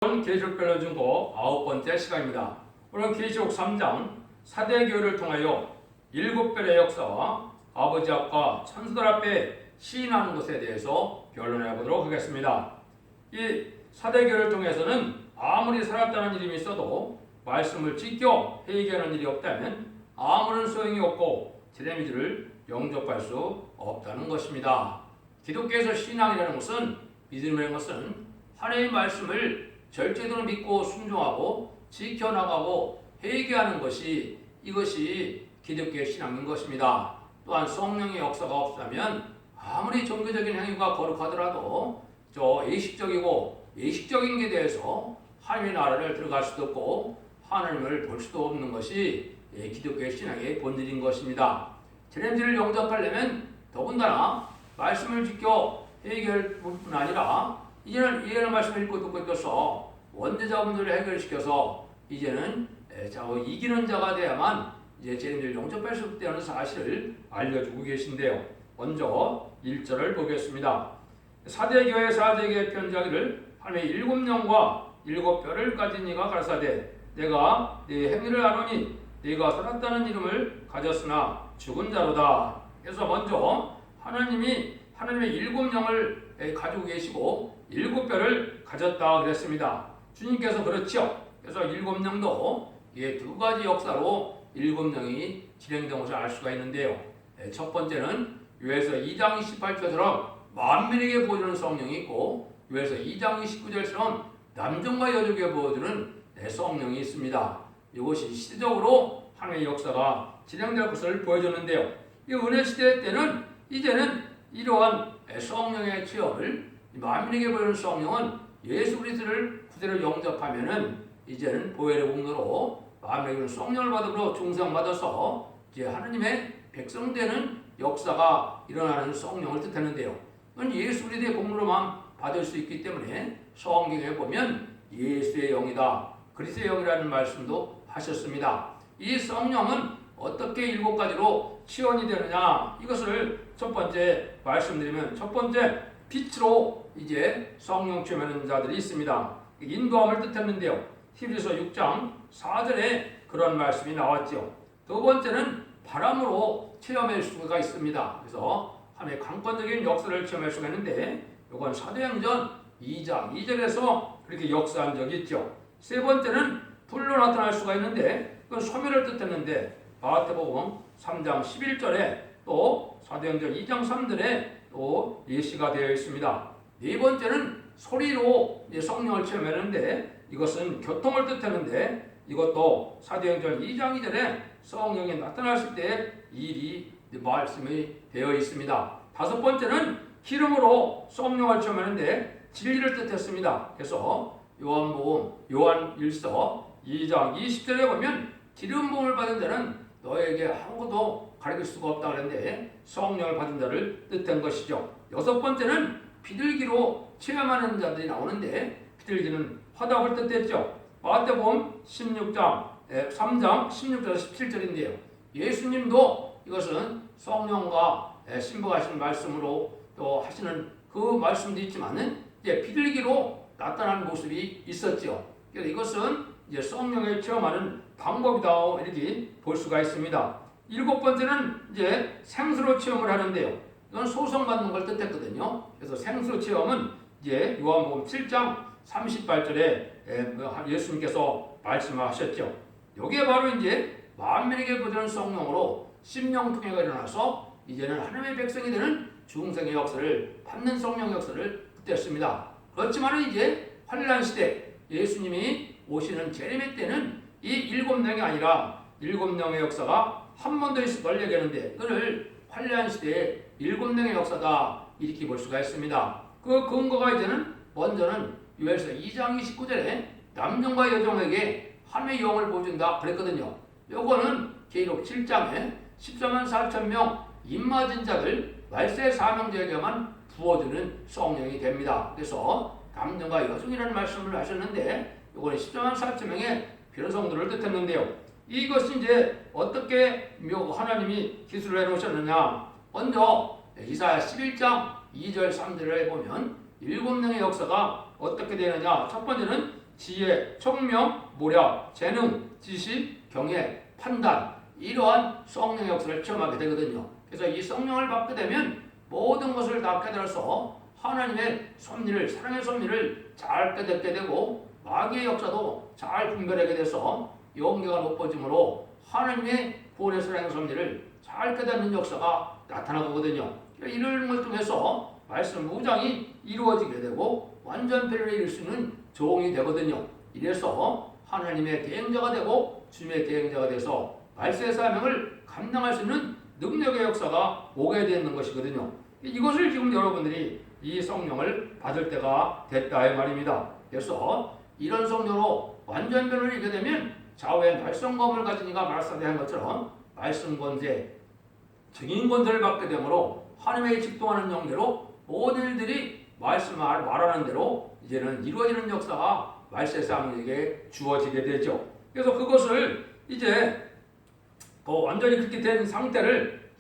오늘은 계시록 별로중고 9번째 시간입니다. 오늘은 계시록 3장 사대교회를 통하여 7별의 역사와 아버지 앞과 천사들 앞에 시인하는 것에 대해서 변론해 보도록 하겠습니다. 이 사대교회를 통해서는 아무리 살았다는 이름이 있어도 말씀을 지켜 회개하는 일이 없다면 아무런 소용이 없고 제레미지를 영접할 수 없다는 것입니다. 기독교에서 신앙이라는 것은, 믿음이라는 것은 하나님의 말씀을 절제대로 믿고 순종하고 지켜나가고 회개하는 것이, 이것이 기독교의 신앙인 것입니다. 또한 성령의 역사가 없다면 아무리 종교적인 행위가 거룩하더라도 예식적인 게 대해서 하나님의 나라를 들어갈 수도 없고 하나님을 볼 수도 없는 것이 기독교의 신앙의 본질인 것입니다. 제레미지를 영접하려면 더군다나 말씀을 지켜 회개할 뿐 아니라 이제는 이해하는 말씀을 읽고 듣고 있어서 원죄자 문제를 해결시켜서 이제는 이기는 자가 돼야만 이제 제레미지를 영접할 수 없다는 사실을 알려주고 계신데요. 먼저 1절을 보겠습니다. 사대교회 사대교회 편지하기를 하나님의 7영과 7뼈를 가진 이가 가라사대 내가 네 행위를 아노니 네가 살았다는 이름을 가졌으나 죽은 자로다. 그래서 먼저 하나님이 하나님의 7영을 가지고 계시고 7뼈를 가졌다 그랬습니다. 주님께서 그렇죠. 그래서 7영도 두 가지 역사로 7영이 진행된 것을 알 수가 있는데요. 첫 번째는 요엘서 2장 28절처럼 만민에게 보여주는 성령이 있고 요엘서 2장 29절처럼 남정과 여족에게 보여주는 성령이 있습니다. 이것이 시대적으로 하나님의 역사가 진행될 것을 보여줬는데요. 이 은혜 시대 때는 이제는 이러한 성령의 체험을, 만민에게 보여주는 성령은 예수 그리스도를 그대로 영접하면은 이제는 보혈의 공로로 만민에게 성령을 받음으로 중생받아서 이제 하나님의 백성 되는 역사가 일어나는 성령을 뜻하는데요. 그건 예수 그리스도의 공로만 받을 수 있기 때문에 성경에 보면 예수의 영이다, 그리스도의 영이라는 말씀도 하셨습니다. 이 성령은 어떻게 7가지로 치원이 되느냐, 이것을 첫 번째 말씀드리면, 첫 번째 빛으로 이제 성령 체험하는 자들이 있습니다. 인도함을 뜻했는데요. 히브리서 6장 4절에 그런 말씀이 나왔죠. 두 번째는 바람으로 체험할 수가 있습니다. 그래서 하나님의 강권적인 역사를 체험할 수가 있는데, 이건 사도행전 2장 2절에서 그렇게 역사한 적이 있죠. 세 번째는 불로 나타날 수가 있는데, 그건 소멸을 뜻했는데 마태복음 3장 11절에 또 사도행전 2장 3절에 또 예시가 되어 있습니다. 네 번째는 소리로 성령을 체험했는데, 이것은 교통을 뜻했는데 이것도 사도행전 2장 2절에 성령이 나타났을 때 일이 말씀이 되어 있습니다. 다섯 번째는 기름으로 성령을 체험했는데 진리를 뜻했습니다. 그래서 요한 1서 2장 20절에 보면 기름 부음을 받은 자는 너에게 아무것도 가르칠 수가 없다 그랬는데 성령을 받은 자를 뜻한 것이죠. 여섯 번째는 비둘기로 체험하는 자들이 나오는데, 비둘기는 화답을 뜻했죠. 마태복음 3장 16절 17절인데요. 예수님도 이것은 성령과 신부하시는 말씀으로 또 하시는 그 말씀도 있지만은 이제 비둘기로 나타나는 모습이 있었죠. 그래서 이것은 이제 성령을 체험하는 방법이다, 이렇게 볼 수가 있습니다. 일곱 번째는 이제 생수로 체험을 하는데요. 이건 소성받는 걸 뜻했거든요. 그래서 생수 체험은 이제 요한복음 7장 38절에 예수님께서 말씀하셨죠. 이게 바로 이제 만민에게 보여주는 성령으로 심령통해가 일어나서 이제는 하나님의 백성이 되는 중생의 역사를 받는 성령 역사를 뜻했습니다. 그렇지만 이제 환란 시대 예수님이 오시는 제레미 때는 이 7명이 아니라 7명의 역사가 한 번 더 있을 얘기하는데, 그걸 환란 시대의 7명의 역사다, 이렇게 볼 수가 있습니다. 그 근거가 이제는 먼저는 요엘서 2장 29절에 남정과 여종에게 하나님의 영을 보여준다 그랬거든요. 요거는 계시록 7장에 14만 4천 명 입맞은 자들 말세 사명자에게만 부어주는 성령이 됩니다. 그래서 남정과 여종이라는 말씀을 하셨는데, 요거는 14만 4천 명의 변성들을 뜻했는데요. 이것이 이제 어떻게 하나님이 기술을 해놓으셨느냐. 먼저 이사야 11장 2절 3절을 보면 7명의 역사가 어떻게 되느냐. 첫 번째는 지혜, 총명, 모략, 재능, 지식, 경애, 판단 이러한 성령의 역사를 체험하게 되거든요. 그래서 이 성령을 받게 되면 모든 것을 다 깨달아서 하나님의 섭리를, 사랑의 섭리를 잘 깨닫게 되고 마귀의 역사도 잘 분별하게 돼서 영계가 높아짐으로 하나님의 구원의 사랑의 섭리를 잘 깨닫는 역사가 나타나거든요. 이런 걸 통해서 말씀 무장이 이루어지게 되고 완전 편리를 이룰 수 있는 종이 되거든요. 이래서 하나님의 대행자가 되고 주님의 대행자가 돼서 말세의 사명을 감당할 수 있는 능력의 역사가 오게 되는 것이거든요. 이것을 지금 여러분들이 이 성령을 받을 때가 됐다 이 말입니다. 그래서 이런 성령으로 완전 변화를 이루게 되면 좌우에 말씀검을 가진 이가 말씀한 것처럼 말씀권세, 증인권세를 받게 되므로 하나님의 직동하는 영대로 모든 일들이 말하는 대로 이제는 이루어지는 역사가 말세 사람에게 주어지게 되죠. 그래서 그것을 이제 완전히 그렇게 된 상태를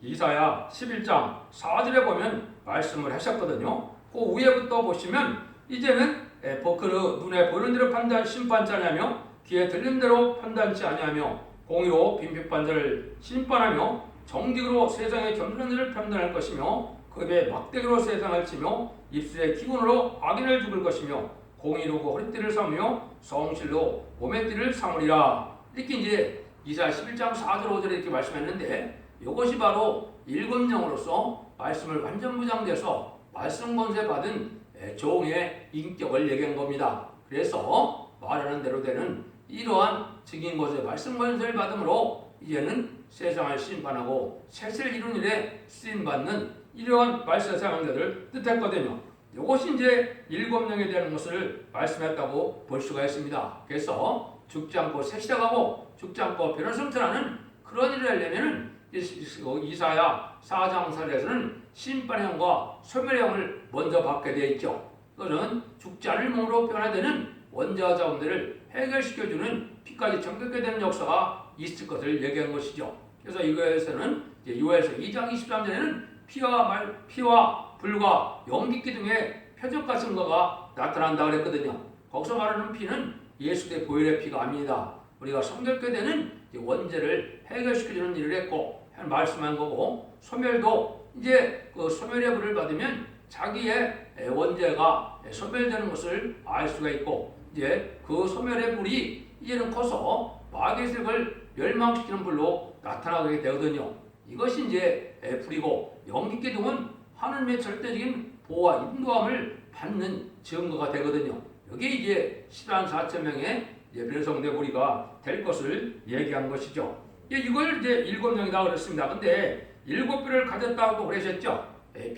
이사야 11장 4절에 보면 말씀을 하셨거든요. 그 위에부터 보시면 이제는 그 눈에 보이는 대로 심판치 아니하며 귀에 들리는 대로 판단치 아니하며 공의로 빈핍한 자를 심판하며 정직으로 세상의 겸손한 자를 판단할 것이며 그 입에 막대기로 세상을 치며 입술에 기근으로 악인을 죽을 것이며 공의로 그 허리띠를 삼으며 성실로 몸의 띠를 삼으리라. 이렇게 이제 이사야 11장 4절 5절에 이렇게 말씀했는데 이것이 바로 일곱 영으로서 말씀을 완전 무장돼서 말씀 권세 받은 종의 인격을 얘기한 겁니다. 그래서 말하는 대로 되는 이러한 증인 권세, 말씀 권세를 받음으로 이제는 세상을 심판하고 세세를 이룬 일에 쓰임받는 이러한 말세 사명자들을 뜻했거든요. 이것이 이제 일곱 영에 대한 것을 말씀했다고 볼 수가 있습니다. 그래서 죽지 않고 새시작하고 죽지 않고 변화성천하는 그런 일을 하려면은 이사야 4장 4절에서는 심판의 영과 소멸의 영을 먼저 받게 되어 있죠. 그것은 죽지 않을 몸으로 변화되는 원자와 자원들을 해결시켜주는 피까지 정결게 되는 역사가 있을 것을 얘기한 것이죠. 그래서 이거에서는 요엘서 2장 23절에는 피와 불과 연기기 등의 표적과 증거가 나타난다 그랬거든요. 거기서 말하는 피는 예수의 보혈의 피가 아닙니다. 우리가 성결케 되는 원죄를 해결시켜주는 일을 했고 말씀한 거고, 소멸도 이제 그 소멸의 불을 받으면 자기의 원죄가 소멸되는 것을 알 수가 있고, 이제 그 소멸의 불이 이제는 커서 마귀의 세력을 멸망시키는 불로 나타나게 되거든요. 이것이 이제 불이고, 연기기둥은 하나님의 절대적인 보호와 인도함을 받는 증거가 되거든요. 여기에 이제 14,000명의 변성대 무리가 될 것을 얘기한 것이죠. 이걸 이제 일곱 명이다 그랬습니다. 근데 일곱 뼈를 가졌다고 그러셨죠.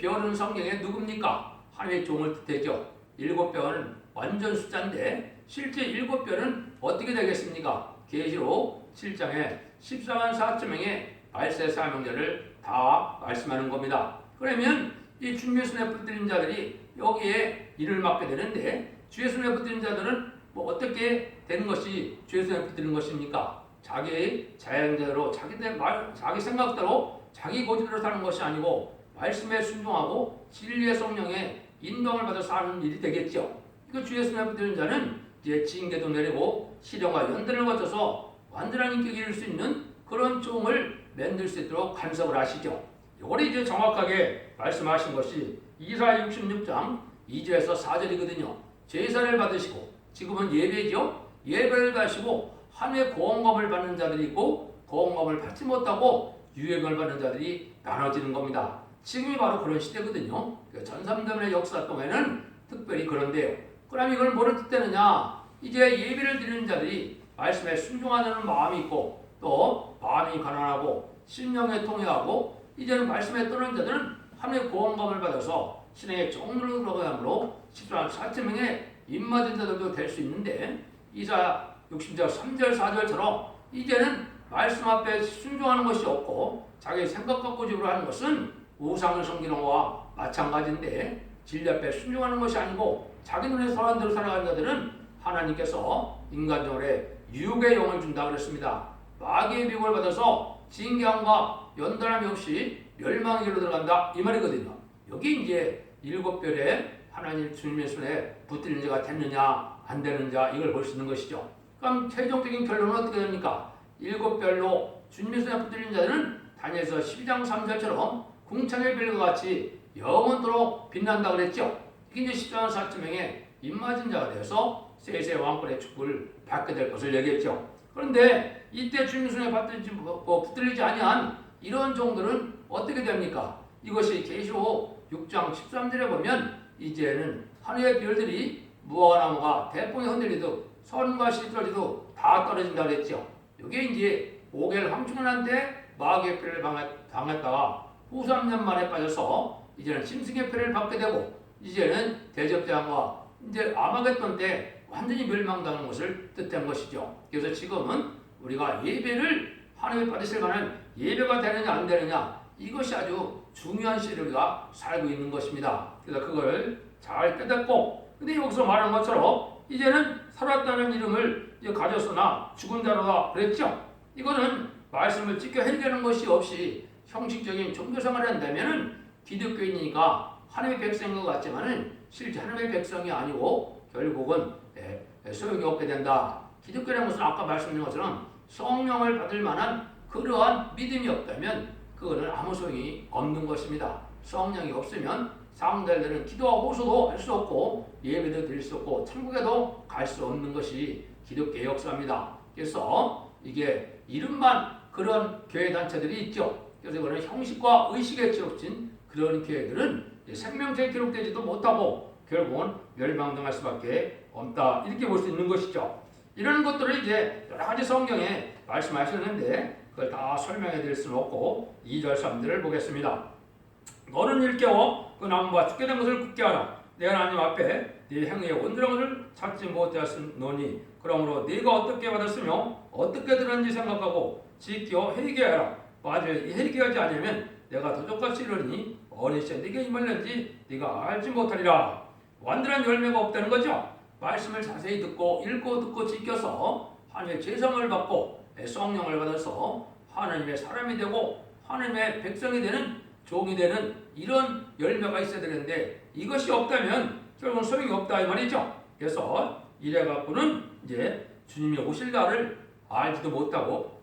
뼈는 성경에 누굽니까? 하나님의 종을 뜻하죠. 일곱 뼈는 완전 숫자인데 실제 일곱 뼈는 어떻게 되겠습니까? 계시록 7장에 14만 4천 명의 말세 사명자를 다 말씀하는 겁니다. 그러면 이 주님의 손에 붙들린 자들이 여기에 일을 맡게 되는데, 주의 손에 붙들린 자들은 어떻게 되는 것이 주의 손에 붙들린 것입니까? 자기 자양대로 자기 생각대로 자기 고집대로 사는 것이 아니고 말씀에 순종하고 진리의 성령의 인도함을 받아 사는 일이 되겠죠. 그 주의 손에 붙들린 자는 이제 징계도 내리고 시련과 연단을 거쳐서 완전한 인격이 이룰 수 있는 그런 종을 만들 수 있도록 간섭을 하시죠. 이걸 이제 정확하게 말씀하신 것이 이사야 66장 2절에서 4절이거든요. 제사를 받으시고, 지금은 예배죠. 예배를 받으시고 하늘의 고원감을 받는 자들이 있고 고원감을 받지 못하고 유행을 받는 자들이 나눠지는 겁니다. 지금이 바로 그런 시대거든요. 전삼대문의 역사 동안에는 특별히 그런데요. 그럼 이걸 뭐를 뜻하느냐? 이제 예배를 드리는 자들이 말씀에 순종하는 마음이 있고 또 마음이 가난하고 심령에 통해하고 이제는 말씀에 떠난 자들은 하늘의 고원감을 받아서 신앙의 정도로 들어가므로 14,000명의 입맞은 자들도 될 수 있는데, 이사야 60장 3절 4절처럼 이제는 말씀 앞에 순종하는 것이 없고 자기 생각과 고집으로 하는 것은 우상을 섬기는 것과 마찬가지인데, 진리 앞에 순종하는 것이 아니고 자기 눈에 선한 대로 살아가는 자들은 하나님께서 인간적으로 유혹의 영을 준다 그랬습니다. 마귀의 미혹을 받아서 징계함과 연단함이 없이 멸망의 길로 들어간다 이 말이거든요. 여기 이제 일곱 별에 하나님 주님의 손에 붙들린 자가 됐느냐, 안 되는 자 이걸 볼 수 있는 것이죠. 그럼 최종적인 결론은 어떻게 됩니까? 7별로 주님의 손에 붙들린 자들은 다니엘서 12장 3절처럼 궁창의 별과 같이 영원토록 빛난다 그랬죠. 이게 이제 십자가 사천명에 입맞은 자가 되어서 세세 왕권의 축복을 받게 될 것을 얘기했죠. 그런데 이때 주님 손에 붙들리지 아니한 이런 종들은 어떻게 됩니까? 이것이 계시록 6장 13절에 보면 이제는 하늘의 별들이 무화과나무가 대풍에 흔들리듯 선과 시들어지도 다 떨어진다 그랬죠. 이게 이제 오겔 황충원한테 마귀의 패를 당했다가 후 3년 만에 빠져서 이제는 짐승의 패를 받게 되고 이제는 대접장과 이제 아마겟돈 때 완전히 멸망당하는 것을 뜻한 것이죠. 그래서 지금은 우리가 예배를 하나님의 받으실 만한 예배가 되느냐 안 되느냐 이것이 아주 중요한 시를 우리가 살고 있는 것입니다. 그래서 그걸 잘 깨닫고 근데 여기서 말한 것처럼 이제는 살았다는 이름을 가졌으나 죽은 자로다 그랬죠. 이거는 말씀을 지켜 해결하는 것이 없이 형식적인 종교생활을 한다면은 기독교인이니까 하나님의 백성인 것 같지만은 실제 하나님의 백성이 아니고 결국은 소용이 없게 된다. 기독교라는 것은 아까 말씀드린 것처럼 성령을 받을 만한 그러한 믿음이 없다면 그거는 아무 소용이 없는 것입니다. 성령이 없으면 상달되는 기도와 호소도 할 수 없고 예배도 드릴 수 없고 천국에도 갈 수 없는 것이 기독교의 역사입니다. 그래서 이게 이름만 그런 교회 단체들이 있죠. 그래서 이거는 형식과 의식에 치우친 그런 교회들은 생명체에 기록되지도 못하고 결국은 멸망당할 수밖에 없다. 이렇게 볼 수 있는 것이죠. 이런 것들을 이제 여러 가지 성경에 말씀하셨는데 그걸 다 설명해 드릴 수는 없고 2절 3절을 보겠습니다. 너는 일깨워 그 나무가 죽게 된 것을 굳게 하라. 내가 하나님 앞에 네 행위의 온전한 것을 찾지 못하였노니 그러므로 네가 어떻게 받았으며 어떻게 들었는지 생각하고 지켜 회개하라. 만일 회개하지 않으면 내가 도적같이 이르니 어느 시에 네게 임할는지 네가 알지 못하리라. 완전한 열매가 없다는 거죠. 말씀을 자세히 듣고 읽고 지켜서 하나님의 제성을 받고 성령을 받아서 하나님의 사람이 되고 하나님의 백성이 되는 종이 되는 이런 열매가 있어야 되는데 이것이 없다면 결국은 소용이 없다 이 말이죠. 그래서 이래 갖고는 이제 주님이 오실 날을 알지도 못하고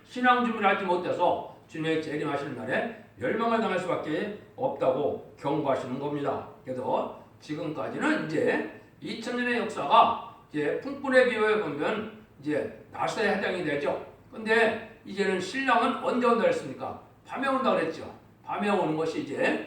신앙 준비를 하지 못해서 주님의 재림하시는 날에 멸망을 당할 수밖에 없다고 경고하시는 겁니다. 그래서 지금까지는 이제 2000년의 역사가 이제 풍분의 비유에 보면 이제 낮에 해당이 되죠. 근데 이제는 신랑은 언제 온다 그랬습니까? 밤에 온다 그랬죠. 밤에 오는 것이 이제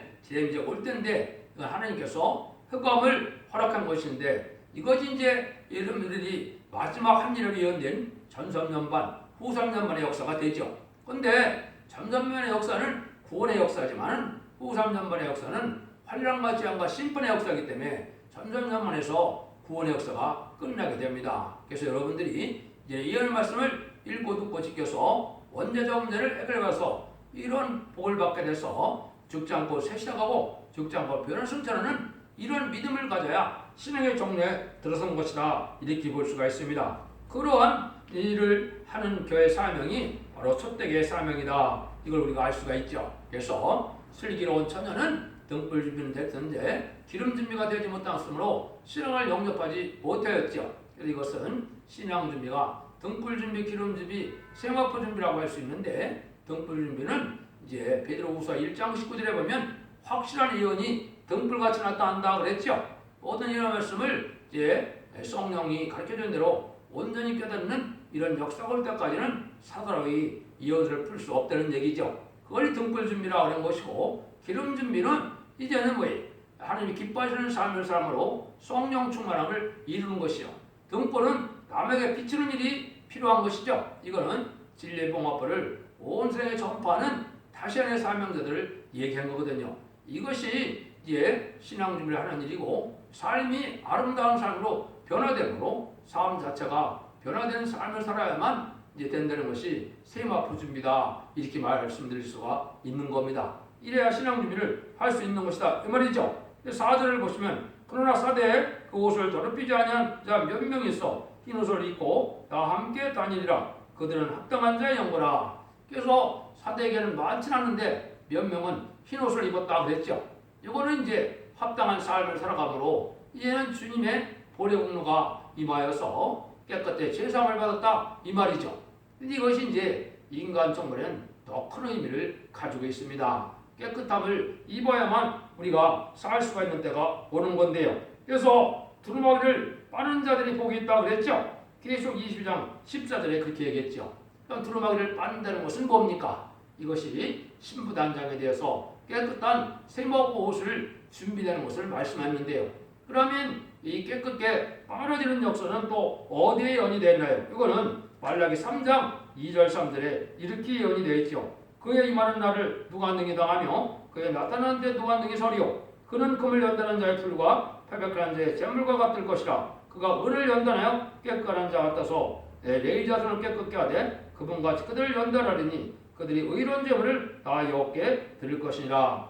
올 때인데 하나님께서 흑암을 허락한 것인데 이것이 이제 여러분들이 마지막 한 일을 예언된 전삼년반, 후 3년반의 역사가 되죠. 근데 전삼년의 역사는 구원의 역사지만 후 3년반의 역사는 환란과 재앙과 심판의 역사이기 때문에 전삼년반에서 구원의 역사가 끝나게 됩니다. 그래서 여러분들이 이제 예언의 말씀을 읽고 듣고 지켜서 원죄자 문제를 해결해서 이런 복을 받게 돼서 죽지 않고 새 시작하고 죽지 않고 변을 승천하는 이런 믿음을 가져야 신앙의 종례에 들어선 것이다 이렇게 볼 수가 있습니다. 그러한 일을 하는 교회 사명이 바로 촛대교의 사명이다. 이걸 우리가 알 수가 있죠. 그래서 슬기로운 처녀는 등불 준비는 됐는데 기름 준비가 되지 못하였으므로 신앙을 영접하지 못하였죠. 그래서 이것은 신앙 준비가 등불 준비, 기름 준비, 세마포 준비라고 할 수 있는데 등불 준비는 이제 베드로후서 1장 19절에 보면 확실한 예언이 등불같이 나타난다 그랬죠. 모든 이런 말씀을 이제 성령이 가르쳐준 대로 온전히 깨닫는 이런 역사가 올 때까지는 사도라의 예언을 풀 수 없다는 얘기죠. 그걸 등불 준비라고 하는 것이고 기름 준비는 이제는 뭐예요? 하나님이 기뻐하시는 삶을 삶으로 성령 충만함을 이루는 것이요. 등불은 남에게 비추는 일이 필요한 것이죠. 이거는 진리의 봉합을 온 세상에 전파하는 다시안의 사명자들을 얘기한 거거든요. 이것이 이제 신앙 준비를 하는 일이고 삶이 아름다운 삶으로 변화되므로 삶 자체가 변화된 삶을 살아야만 이제 된다는 것이 세마포 준비다 이렇게 말씀드릴 수가 있는 겁니다. 이래야 신앙 준비를 할 수 있는 것이다 이 말이죠. 4절을 보시면 그러나 사대에 그 옷을 더럽히지 아니한 자 몇 명이 있어 흰 옷을 입고 나와 함께 다니리라. 그들은 합당한 자의 영거라. 그래서 사대에게는 많진 않은데 몇 명은 흰 옷을 입었다 그랬죠. 이거는 이제 합당한 삶을 살아가므로 이제는 주님의 보례공로가 임하여서 깨끗해 제상을 받았다 이 말이죠. 근데 이것이 이제 인간 정문에는 더 큰 의미를 가지고 있습니다. 깨끗함을 입어야만 우리가 살 수가 있는 때가 오는 건데요. 그래서 두루마기를 빠는 자들이 복이 있다 그랬죠. 계속 22장 14절에 그렇게 얘기했죠. 그럼 두루마기를 빠는다는 것은 뭡니까? 이것이 신부단장에 대해서 깨끗한 세마포 옷을 준비되는 것을 말씀했는데요. 그러면 이 깨끗게 빠져지는 역사는 또 어디에 연이 되나요? 이거는 말라기 3장 2절 3절에 이렇게 연이 되어 있죠. 그의 임하는 날을 누가 능히 당하며 그의 나타나는 데 누가 능히 서리요. 그는 금을 연다는 자의 풀과 패백한 자의 재물과 같을 것이라. 그가 은을 연단하여 깨끗한 자 같아서 내 자손을 깨끗게 하되 그분같이 그들을 연단하리니 그들이 의로운 재물을 다 여호와께 드릴 것이니라.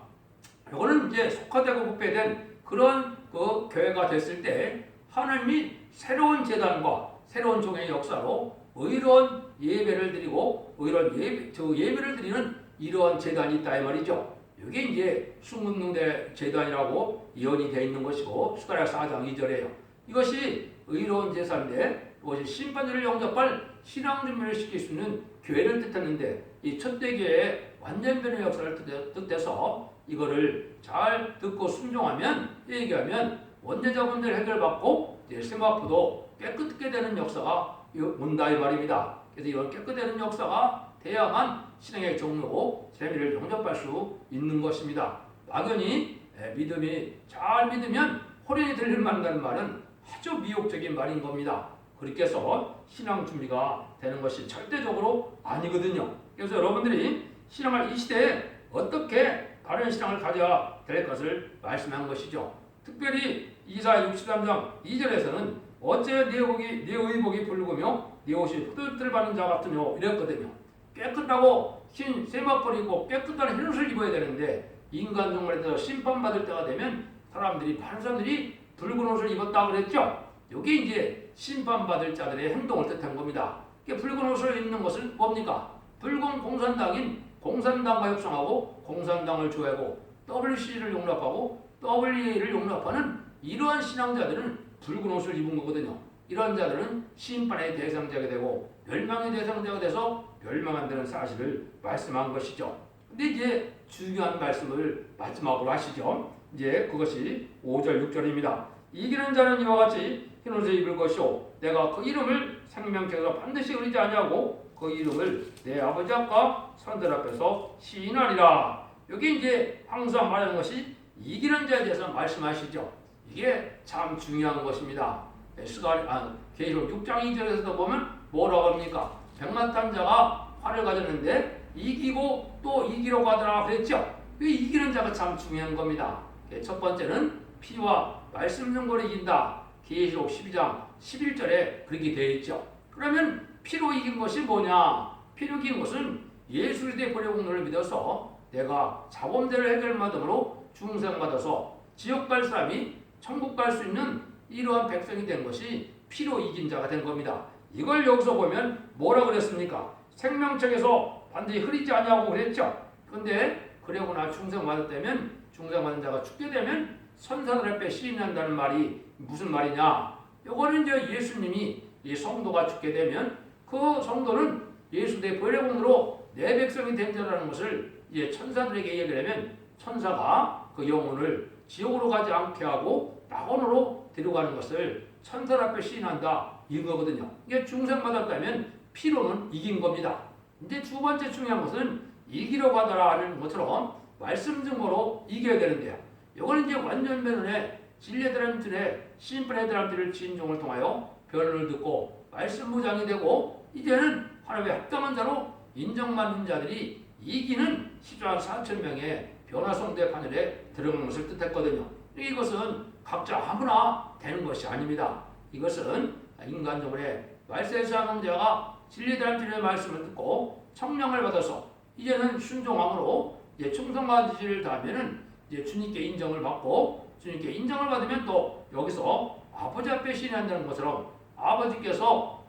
이거는 이제 속화되고 부패된 그런 그 교회가 됐을 때 하나님이 새로운 제단과 새로운 종의 역사로 의로운 예배를 드리고 의로운 예배를 드리는 이러한 제단이 있다 이 말이죠. 이게 이제 순금능대 제단이라고 예언이 되어 있는 것이고 스가랴 4장 2절에요. 이것이 의로운 제사인데 이것이 심판자를 영접할 신앙 준비를 시킬 수 있는 교회를 뜻했는데 이 첫대교회의 완전변의 역사를 뜻해서 이거를 잘 듣고 순종하면 얘기하면 원죄자 문제를 해결받고 세마포도 깨끗게 되는 역사가 온다 이 말입니다. 그래서 이런 깨끗되는 역사가 돼야만 신앙의 종로고 재미를 영접할 수 있는 것입니다. 막연히 믿음이 잘 믿으면 호련히 들릴 만한다는 말은 아주 미혹적인 말인 겁니다. 그렇게 해서 신앙 준비가 되는 것이 절대적으로 아니거든요. 그래서 여러분들이 신앙을 이 시대에 어떻게 바른 신앙을 가져야 될 것을 말씀한 것이죠. 특별히 이사야 63장 2절에서는 어째 네 의복이 붉으며 네 옷이 후들들 받는 자 같으뇨 이랬거든요. 깨끗하고 흰 세마포를 입고 깨끗한 흰 옷을 입어야 되는데 인간 종말에 대해서 심판받을 때가 되면 많은 사람들이 붉은 옷을 입었다고 그랬죠. 이게 이제 심판받을 자들의 행동을 뜻한 겁니다. 붉은 옷을 입는 것은 뭡니까? 붉은 공산당인 공산당과 협상하고 공산당을 좋아하고 WC를 용납하고 WA를 용납하는 이러한 신앙자들은 붉은 옷을 입은 거거든요. 이런 자들은 심판의 대상자가 되고 멸망의 대상자가 돼서 멸망한다는 사실을 말씀한 것이죠. 근데 이제 중요한 말씀을 마지막으로 하시죠. 이제 그것이 5절 6절입니다. 이기는 자는 이와 같이 흰옷을 입을 것이요 내가 그 이름을 생명책에서 반드시 그리지 아니하고 그 이름을 내 아버지 앞과 선들 앞에서 시인하리라. 여기 이제 항상 말하는 것이 이기는 자에 대해서 말씀하시죠. 이게 참 중요한 것입니다. 계시록 6장 2절에서도 보면 뭐라고 합니까? 백마탄 자가 활을 가졌는데 이기고 또 이기려고 하더라 그랬죠. 이 이기는 자가 참 중요한 겁니다. 첫 번째는 피와 말씀 증거로 이긴다. 계시록 12장 11절에 그렇게 되어 있죠. 그러면 피로 이긴 것이 뭐냐? 피로 이긴 것은 예수 그리스도의 보혈 공로를 믿어서 내가 자범죄를 해결받음으로 중생받아서 지옥 갈 사람이 천국 갈 수 있는 이러한 백성이 된 것이 피로 이긴 자가 된 겁니다. 이걸 여기서 보면 뭐라 그랬습니까? 생명책에서 반드시 흐리지 아니하고 그랬죠. 그런데 그러거나 중생받았다면 중생받은 자가 죽게 되면 선사들 앞에 시인한다는 말이 무슨 말이냐? 이거는 이제 예수님이 이 성도가 죽게 되면 그 성도는 예수의 보혈의 공로로 내 백성이 된 자라는 것을 이제 천사들에게 얘기를 하면 천사가 그 영혼을 지옥으로 가지 않게 하고 낙원으로 데려가는 것을 천사들 앞에 시인한다 이거거든요. 이게 중생받았다면 피로는 이긴 겁니다. 이제 두 번째 중요한 것은 이기려고 하더라 하는 것처럼 말씀 증거로 이겨야 되는데요. 이거는 이제 완전 변론의 진리들한테 심판의들한테를 진종을 통하여 변론을 듣고 말씀 무장이 되고 이제는 하나님의 합당한 자로 인정받는 자들이 이기는 10조 4천 명의 변화성대 판결에 들어가는 것을 뜻했거든요. 이것은 각자 아무나 되는 것이 아닙니다. 이것은 인간적으로 말세사하는 자가 진리들한테의 말씀을 듣고 청량을 받아서 이제는 순종함으로 이제 충성과 지지를 다하면은 이제 주님께 인정을 받고 주님께 인정을 받으면 또 여기서 아버지 앞에 신뢰한다는 것처럼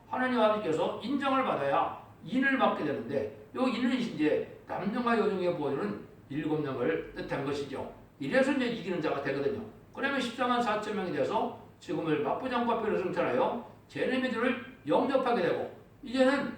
하나님 아버지께서 인정을 받아야 인을 받게 되는데 이 인은 이제 남녀와 여종의 보호는 7명을 뜻한 것이죠. 이래서 이제 이기는 자가 되거든요. 그러면 14만 4천 명이 돼서 죽음을 맛보지 않고 뼈를 승천하여 제네미들을 영접하게 되고 이제는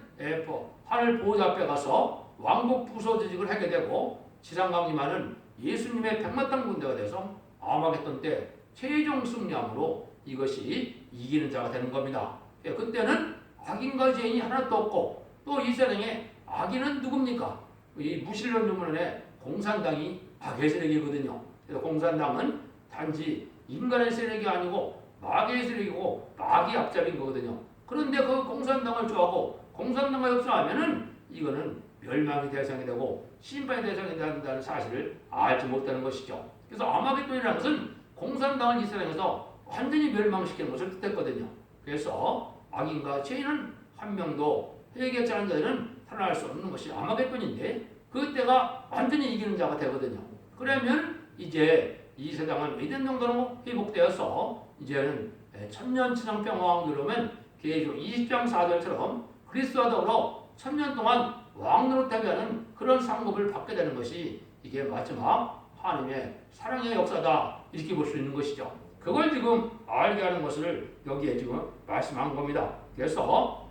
하늘 보호자 앞에 가서 왕복 부소지직을 하게 되고 지상 강림하는 예수님의 백마땅 군대가 돼서 아마겟돈 때 최종 승리함으로 이것이 이기는 자가 되는 겁니다. 그때는 악인과 죄인이 하나도 없고 또 이 세상에 악인은 누굽니까? 이 무신론 유문론의 공산당이 악의 세력이거든요. 그래서 공산당은 단지 인간의 세력이 아니고 마귀의 세력이고 마귀 앞잡인 거거든요. 그런데 그 공산당을 좋아하고 공산당과 협상하면은 이거는 멸망의 대상이 되고 심판의 대상이 된다는 사실을 알지 못하는 것이죠. 그래서 아마겟돈이라는 것은 공산당을 이 세상에서 완전히 멸망시키는 것을 뜻했거든요. 그래서 악인과 죄인은 한 명도 회개하지 않은 자들은 살아날 수 없는 것이 아마겟돈인데 그때가 완전히 이기는 자가 되거든요. 그러면 이제 이 세상은 믿음 정도로 회복되어서 이제는 천년 지상평화왕 이루면 계시록 20장 4절처럼 그리스도와 더불어 천년 동안 왕으로 대변하는 그런 상급을 받게 되는 것이 이게 마지막 하나님의 사랑의 역사다 이렇게 볼 수 있는 것이죠. 그걸 지금 알게 하는 것을 여기에 지금 말씀한 겁니다. 그래서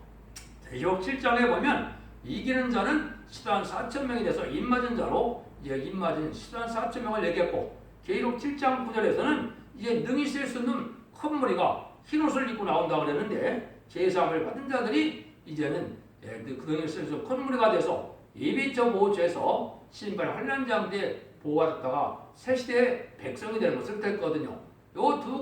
계시록 7장에 보면 이기는 자는 시단 4,000명이 돼서 입맞은 자로 이제 입맞은 시단 4,000명을 얘기했고 계시록 7장 9절에서는 이제 능히 쓸 수 있는 큰 무리가 흰 옷을 입고 나온다고 그랬는데 제사함을 받은 자들이 이제는 그 능히 쓸 수 있는 큰 무리가 돼서 예비처 보호처에서 신발 환란장대에 보호받았다가 새 시대의 백성이 되는 것을 뜻했거든요. 요 두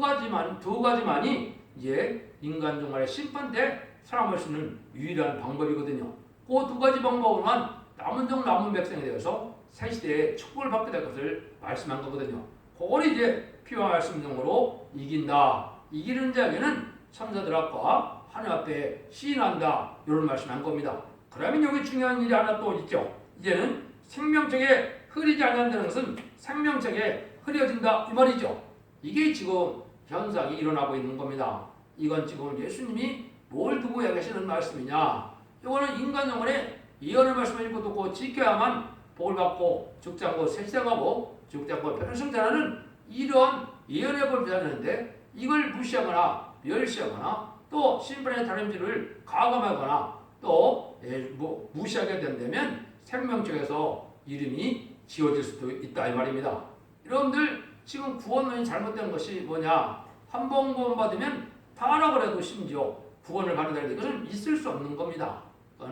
가지만이 이제 인간 종말의 심판 때 살아남을 수 있는 유일한 방법이거든요. 그 두 가지 방법으로만 남은 백성이 되어서 새 시대에 축복을 받게 될 것을 말씀한 거거든요. 그걸 이제 피와 말씀 등으로 이긴다. 이기는 자에게는 천사들 앞과 하늘 앞에 시인한다. 이런 말씀한 겁니다. 그러면 여기 중요한 일이 하나 또 있죠. 이제는 생명책에 흐리지 않는다는 것은 생명책에 흐려진다 이 말이죠. 이게 지금 현상이 일어나고 있는 겁니다. 이건 지금 예수님이 뭘 두고 얘기하시는 말씀이냐? 이거는 인간 영혼에 예언의 말씀을 읽고 듣고 지켜야만 복을 받고 죽지 않고 생생하고 죽지 않고 편승자라는 이러한 예언의 법을 하는데 이걸 무시하거나 멸시하거나 또 심판의 다름질을 가감하거나 또 무시하게 된다면 생명책에서 이름이 지워질 수도 있다 이 말입니다. 여러분들 지금 구원론이 잘못된 것이 뭐냐? 한 번 구원받으면 다라고 해도 심지어 구원을 받는다는 것은 있을 수 없는 겁니다.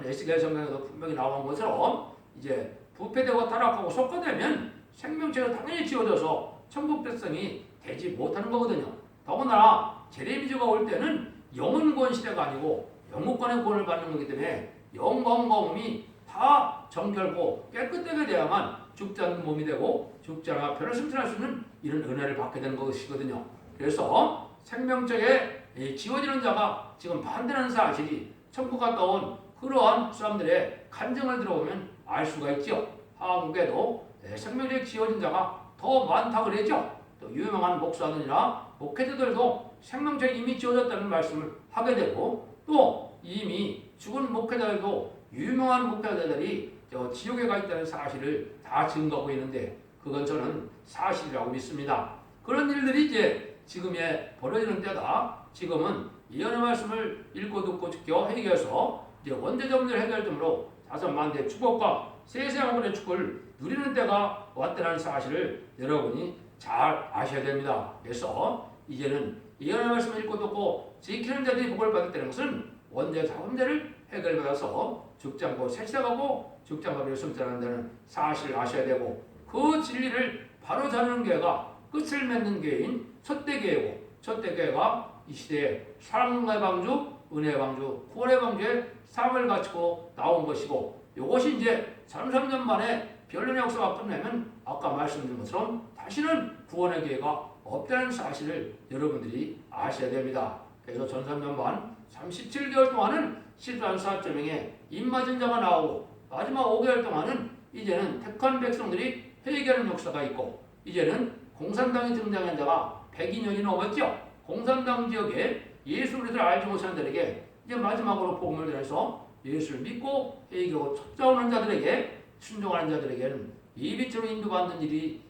에스겔 성경에도 분명히 나온 것처럼 이제 부패되고 타락하고 속화되면 생명체가 당연히 지워져서 천국 백성이 되지 못하는 거거든요. 더군다나 제레미주가 올 때는 영원 구원 시대가 아니고 영국권의 구원을 받는 거기 때문에 영광과 몸이 다 정결고 깨끗하게 돼야만 죽지 않는 몸이 되고 죽지 않아 변을 승천할 수 있는 이런 은혜를 받게 되는 것이거든요. 그래서 생명책에 지워지는 자가 지금 반대하는 사실이 천국 갔다 온 그러한 사람들의 간증을 들어보면 알 수가 있죠. 한국에도 생명책 지워진 자가 더 많다고 그랬죠. 또 유명한 목사들이나 목회자들도 생명책이 이미 지워졌다는 말씀을 하게 되고 또 이미 죽은 목회자들도 유명한 목회자들이 지옥에 가 있다는 사실을 다 증거하고 있는데 그건 저는 사실이라고 믿습니다. 그런 일들이 이제 지금에 벌어지는 때다. 지금은 예언의 말씀을 읽고 듣고 지켜 해결해서 이제 원죄자 문제를 해결됨으로 5만대 축복과 세세한 분의 축복을 누리는 때가 왔다는 사실을 여러분이 잘 아셔야 됩니다. 그래서 이제는 예언의 말씀을 읽고 듣고 지키는 자들이 복을 받을 때는 것은 원죄자 문제를 해결받아서 죽지 않고 새시작하고 죽지 않고 승천한다는 사실을 아셔야 되고 그 진리를 바로 자르는 교회가 끝을 맺는 교회인 첫대교회고 첫대교회가 이 시대에 사랑의 방주, 은혜의 방주, 구원의 방주에 삶을 갖추고 나온 것이고 이것이 이제 33년 만에 변론의 역사가 끝나면 아까 말씀드린 것처럼 다시는 구원의 기회가 없다는 사실을 여러분들이 아셔야 됩니다. 그래서 전 3년 반 37개월 동안은 시도한 4.0에 입맞은 자가 나오고 마지막 5개월 동안은 이제는 택한 백성들이 회개하는 역사가 있고 이제는 공산당이 등장한 자가 102년이 넘었죠. 공산당 지역에 예수 그리스도를 알지 못하는 자들에게 이제 마지막으로 복음을 전해서 예수를 믿고 회개하고 찾아오는 자들에게 순종하는 자들에게는 예비처럼 인도받는 일이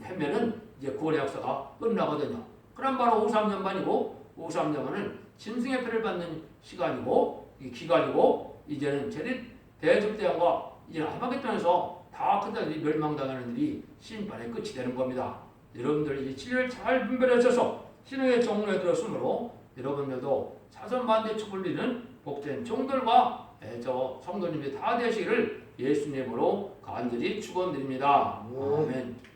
하면은 이제 구원의 역사가 끝나거든요. 그럼 바로 53년반이고 우삼자만은 짐승의 표를 받는 시간이고 이 기간이고 이제는 재립 대접대왕과 이제 하마겟돈에서 다 그들이 멸망당하는 일이 심판의 끝이 되는 겁니다. 여러분들 이 진리를 잘 분별하셔서 신앙의 정문에 들었으므로 여러분들도 사선 반대 촛불리는 복된 종들과 저 성도님이 다 되시기를 예수님으로 간절히 축원드립니다. 아멘.